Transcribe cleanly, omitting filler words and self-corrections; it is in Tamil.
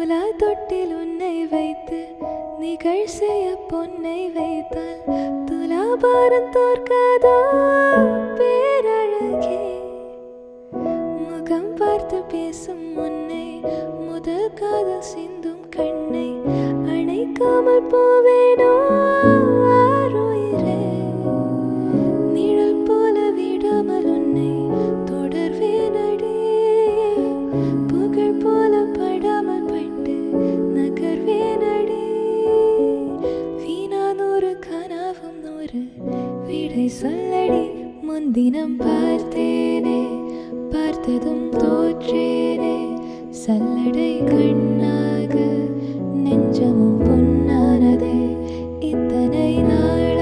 துலா தொட்டில் உன்னை வைத்து நிகழ் செய்ய பொன்னை வைத்தால் துலாபாரம் தோற்காதோ பேரழகே. முகம் பார்த்து பேசும் உன்னை முதல் காதல் சிந்தும் கண்ணை அணைக்காமல் போவேனோ ஆருயிரே. நிழல் போல விடாமல் உன்னை தொடர்வேனடி. புகழ் போல படாமல் பட்டு நகர்வேனடி. வீணானூறு கனவும் நூறு விடை சொல்லடி. முன்தினம் பார்த்தேனே பார்த்ததும் தோற்றேனே. சல்லடை கண்ணாக நெஞ்சமும் பொன்னானதே இத்தனை நாள்.